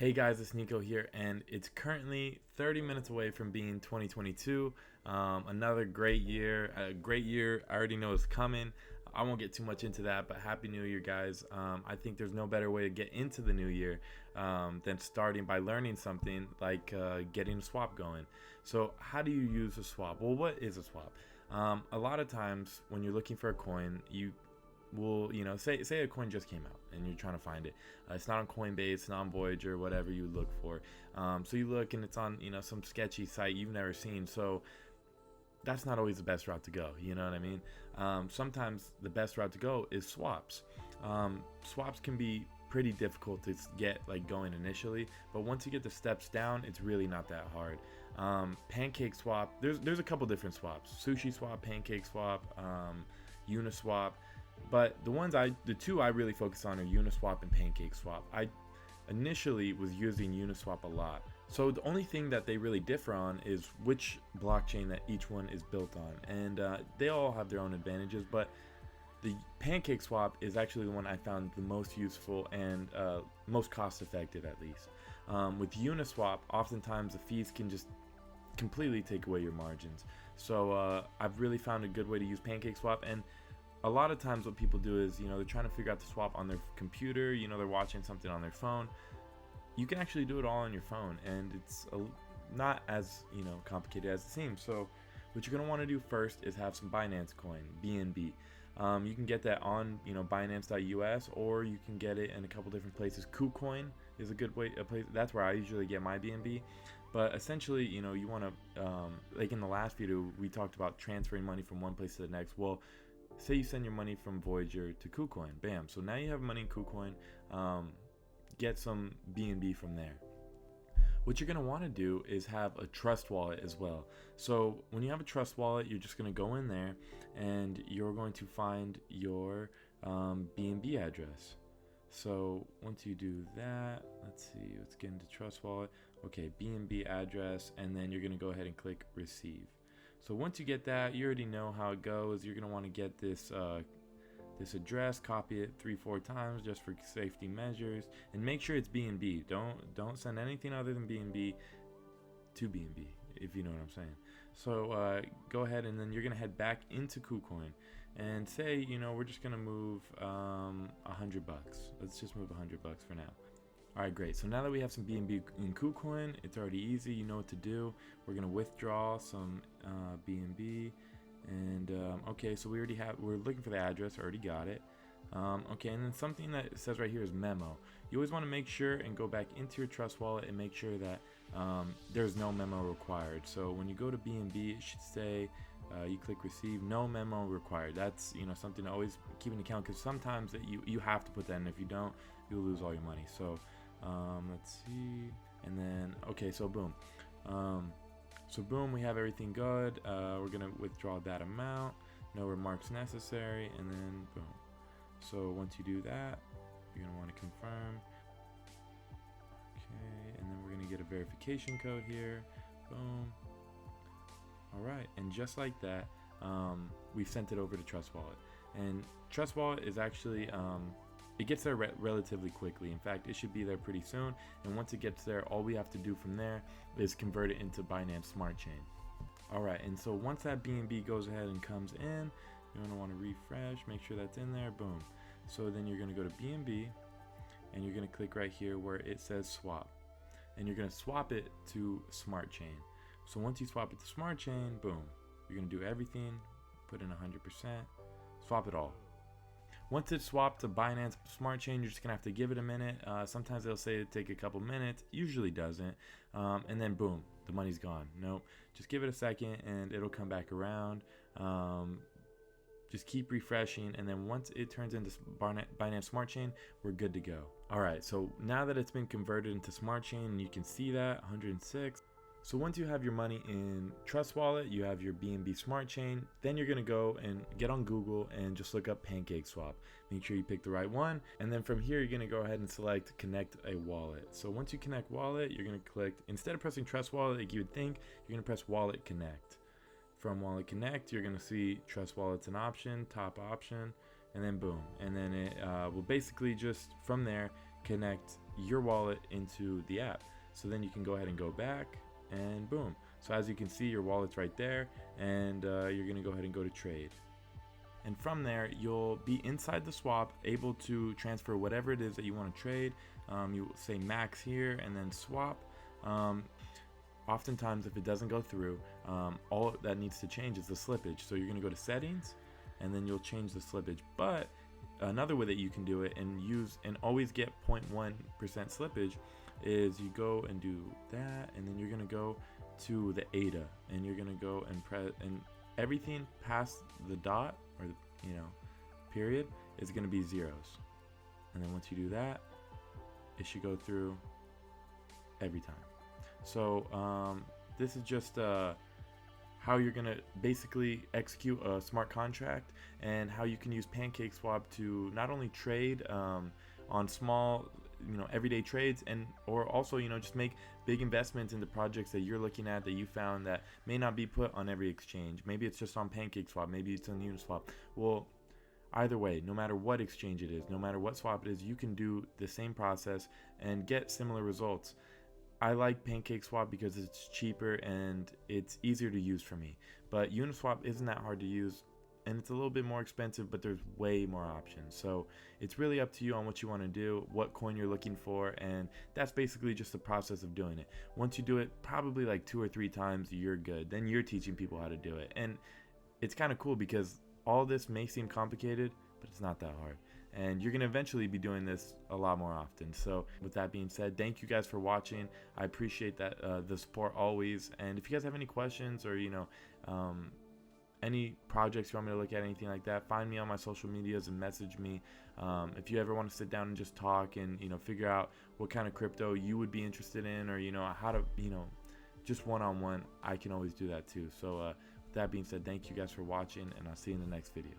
Hey guys, it's Nico here, and it's currently 30 minutes away from being 2022. Another great year. A great year I already know is coming. I won't get too much into that, but Happy New Year, guys. I think there's no better way to get into the new year than starting by learning something like getting a swap going. So, how do you use a swap? Well, what is a swap? A lot of times when you're looking for a coin, you will, say a coin just came out and you're trying to find it. It's not on Coinbase, it's not on Voyager, whatever you look for. So you look and it's on, some sketchy site you've never seen. So that's not always the best route to go. You know what I mean? Sometimes the best route to go is swaps. Swaps can be pretty difficult to get going initially, but once you get the steps down, it's really not that hard. Pancake swap. There's a couple different swaps: sushi swap, pancake swap, Uniswap. But the two I really focus on are Uniswap and Pancake Swap. I initially was using Uniswap a lot. So the only thing that they really differ on is which blockchain that each one is built on. And they all have their own advantages, but the Pancake Swap is actually the one I found the most useful and most cost effective, at least. With Uniswap, oftentimes the fees can just completely take away your margins. So I've really found a good way to use Pancake Swap. And a lot of times what people do is, they're trying to figure out the swap on their computer, they're watching something on their phone. You can actually do it all on your phone, and it's not as, complicated as it seems. So what you're going to want to do first is have some Binance coin, BNB. You can get that on, Binance.us, or you can get it in a couple different places. KuCoin is a good place. That's where I usually get my BNB. But essentially, you want to, like in the last video, we talked about transferring money from one place to the next. Well, say you send your money from Voyager to KuCoin, bam. So now you have money in KuCoin. Get some BNB from there. What you're going to want to do is have a trust wallet as well. So when you have a trust wallet, you're just going to go in there and you're going to find your BNB address. So once you do that, let's get into trust wallet. Okay, BNB address, and then you're going to go ahead and click receive. So once you get that, you already know how it goes. You're going to want to get this address, copy it 3-4 times just for safety measures, and make sure it's BNB. Don't send anything other than BNB to BNB, if you know what I'm saying. So go ahead, and then you're going to head back into KuCoin and say, we're just going to move $100. Let's just move $100 for now. Alright, great. So now that we have some BNB in KuCoin, it's already easy. You know what to do. We're going to withdraw some BNB. And, okay, so we're looking for the address. Already got it. Okay, and then something that it says right here is memo. You always want to make sure and go back into your trust wallet and make sure that there's no memo required. So when you go to BNB, it should say, you click receive, no memo required. That's, something to always keep in account, because sometimes that you have to put that in. If you don't, you'll lose all your money. So let's see, and then okay, so boom, we have everything good. We're gonna withdraw that amount, no remarks necessary, and then boom. So once you do that, you're gonna want to confirm. Okay, and then we're gonna get a verification code here. Boom. All right, and just like that, we've sent it over to Trust Wallet. And Trust Wallet is actually it gets there relatively quickly. In fact, it should be there pretty soon. And once it gets there, all we have to do from there is convert it into Binance Smart Chain. All right, and so once that BNB goes ahead and comes in, you're gonna want to refresh, make sure that's in there. Boom. So then you're gonna go to BNB, and you're gonna click right here where it says swap, and you're gonna swap it to Smart Chain. So once you swap it to Smart Chain, boom, you're gonna do everything, put in 100%, swap it all. Once it's swapped to Binance Smart Chain, you're just gonna have to give it a minute. Sometimes they'll say it take a couple minutes, usually doesn't, and then boom, the money's gone. Nope, just give it a second and it'll come back around. Just keep refreshing, and then once it turns into Binance Smart Chain, we're good to go. All right, so now that it's been converted into Smart Chain, and you can see that 106. So once you have your money in Trust Wallet, you have your BNB Smart Chain, then you're gonna go and get on Google and just look up Pancake Swap. Make sure you pick the right one, and then from here you're gonna go ahead and select connect a wallet. So once you connect wallet, you're gonna click, instead of pressing Trust Wallet like you would think, you're gonna press Wallet Connect. From Wallet Connect, you're gonna see Trust Wallet's an option, top option, and then boom, and then it will basically just from there connect your wallet into the app. So then you can go ahead and go back, and boom. So as you can see, your wallet's right there, and you're gonna go ahead and go to trade. And from there, you'll be inside the swap, able to transfer whatever it is that you want to trade. You say max here and then swap. Oftentimes, if it doesn't go through, all that needs to change is the slippage. So you're going to go to settings, and then you'll change the slippage. But another way that you can do it and use and always get 0.1% slippage is you go and do that, and then you're going to go to the ADA, and you're going to go and press, and everything past the dot or the period is going to be zeros. And then once you do that, it should go through every time. So this is just how you're going to basically execute a smart contract, and how you can use Pancake Swap to not only trade on small everyday trades, and or also just make big investments into projects that you're looking at that you found that may not be put on every exchange. Maybe it's just on Pancake Swap, maybe it's on Uniswap. Well, either way, no matter what exchange it is, no matter what swap it is, you can do the same process and get similar results. I like Pancake Swap because it's cheaper and it's easier to use for me, but Uniswap isn't that hard to use, and it's a little bit more expensive, but there's way more options. So it's really up to you on what you want to do, what coin you're looking for, and that's basically just the process of doing it. Once you do it probably like 2 or 3 times, you're good. Then you're teaching people how to do it, and it's kind of cool because all this may seem complicated, but it's not that hard, and you're gonna eventually be doing this a lot more often. So with that being said, thank you guys for watching. I appreciate that the support always, and if you guys have any questions or any projects you want me to look at, anything like that, find me on my social medias and message me. If you ever want to sit down and just talk and figure out what kind of crypto you would be interested in, or how to just one-on-one, I can always do that too. So with that being said, thank you guys for watching, and I'll see you in the next video.